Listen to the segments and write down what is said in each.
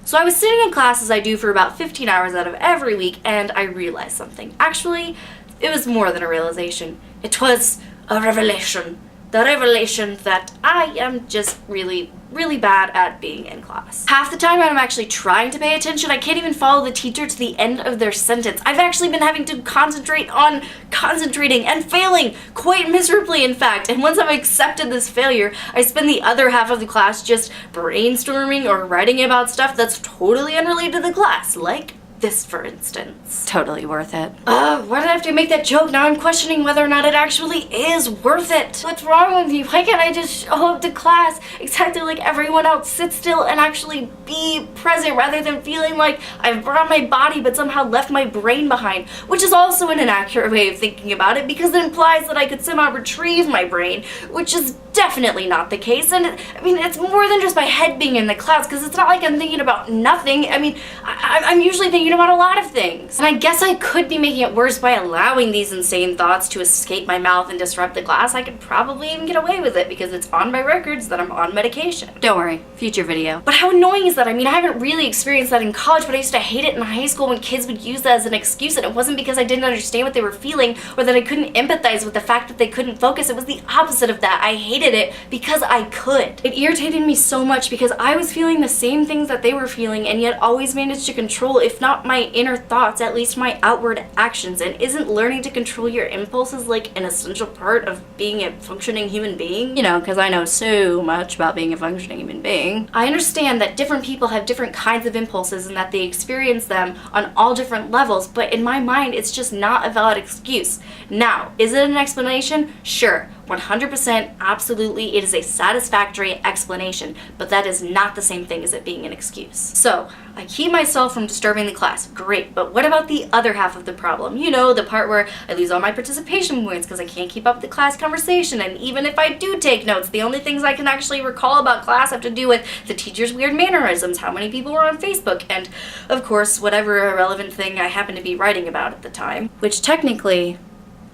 So I was sitting in class as I do for about 15 hours out of every week, and I realized something. Actually, it was more than a realization. It was a revelation. The revelation that I am just really, really bad at being in class. Half the time I'm actually trying to pay attention, I can't even follow the teacher to the end of their sentence. I've actually been having to concentrate on concentrating and failing quite miserably, in fact. And once I've accepted this failure, I spend the other half of the class just brainstorming or writing about stuff that's totally unrelated to the class, like this, for instance. Totally worth it. Why did I have to make that joke? Now I'm questioning whether or not it actually is worth it. What's wrong with me? Why can't I just show up to class exactly like everyone else, sit still and actually be present rather than feeling like I've brought my body but somehow left my brain behind, which is also an inaccurate way of thinking about it because it implies that I could somehow retrieve my brain, which is definitely not the case. And I mean, it's more than just my head being in the clouds, because it's not like I'm thinking about nothing. I mean, I'm usually thinking about a lot of things. And I guess I could be making it worse by allowing these insane thoughts to escape my mouth and disrupt the class. I could probably even get away with it because it's on my records that I'm on medication. Don't worry, future video. But how annoying is that? I mean, I haven't really experienced that in college, but I used to hate it in high school when kids would use that as an excuse, and it wasn't because I didn't understand what they were feeling or that I couldn't empathize with the fact that they couldn't focus. It was the opposite of that. I hated it because I could. It irritated me so much because I was feeling the same things that they were feeling and yet always managed to control, if not my inner thoughts, at least my outward actions. And isn't learning to control your impulses like an essential part of being a functioning human being? You know, because I know so much about being a functioning human being. I understand that different people have different kinds of impulses and that they experience them on all different levels, but in my mind, it's just not a valid excuse. Now, is it an explanation? Sure. 100%, absolutely, it is a satisfactory explanation, but that is not the same thing as it being an excuse. So, I keep myself from disturbing the class, great, but what about the other half of the problem? You know, the part where I lose all my participation points because I can't keep up the class conversation, and even if I do take notes, the only things I can actually recall about class have to do with the teacher's weird mannerisms, how many people were on Facebook, and, of course, whatever irrelevant thing I happen to be writing about at the time, which technically,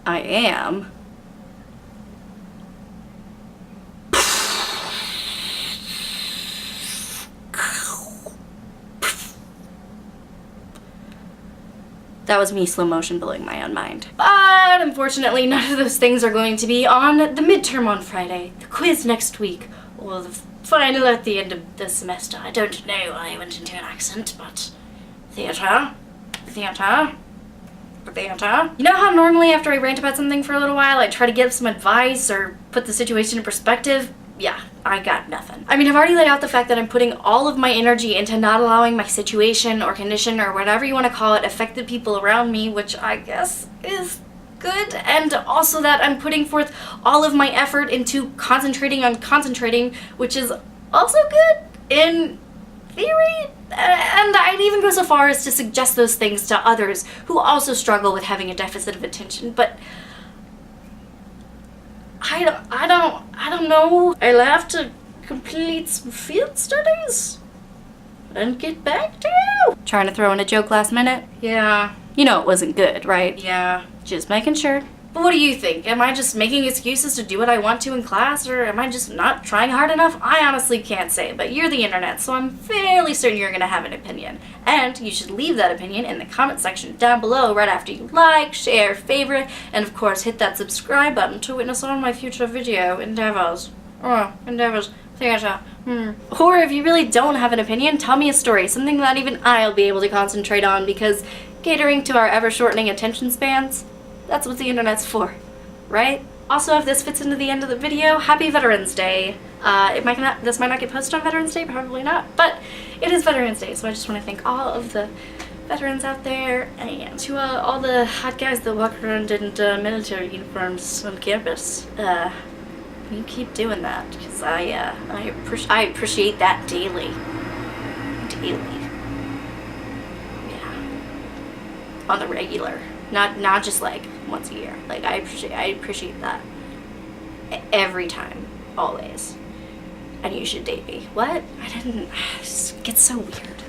I am. That was me slow motion blowing my own mind. But unfortunately, none of those things are going to be on the midterm on Friday, the quiz next week, or the final at the end of the semester. I don't know why I went into an accent, but theater. You know how normally after I rant about something for a little while, I try to give some advice or put the situation in perspective? Yeah, I got nothing. I mean, I've already laid out the fact that I'm putting all of my energy into not allowing my situation or condition or whatever you want to call it affect the people around me, which I guess is good, and also that I'm putting forth all of my effort into concentrating on concentrating, which is also good in theory. And I'd even go so far as to suggest those things to others who also struggle with having a deficit of attention, but I don't know. I'll have to complete some field studies and get back to you. Trying to throw in a joke last minute? Yeah. You know it wasn't good, right? Yeah. Just making sure. But what do you think? Am I just making excuses to do what I want to in class, or am I just not trying hard enough? I honestly can't say, but you're the internet, so I'm fairly certain you're gonna have an opinion. And you should leave that opinion in the comment section down below right after you like, share, favorite, and of course hit that subscribe button to witness all my future video endeavors. Theater. Or if you really don't have an opinion, tell me a story, something that even I'll be able to concentrate on, because catering to our ever-shortening attention spans, that's what the internet's for, right? Also, if this fits into the end of the video, happy Veterans Day. This might not get posted on Veterans Day, probably not, but it is Veterans Day, so I just want to thank all of the veterans out there, and to all the hot guys that walk around in military uniforms on campus. You keep doing that, because I appreciate that daily. Yeah. On the regular. Not just like once a year. Like I appreciate that every time, always. And you should date me. What? I didn't. It just gets so weird.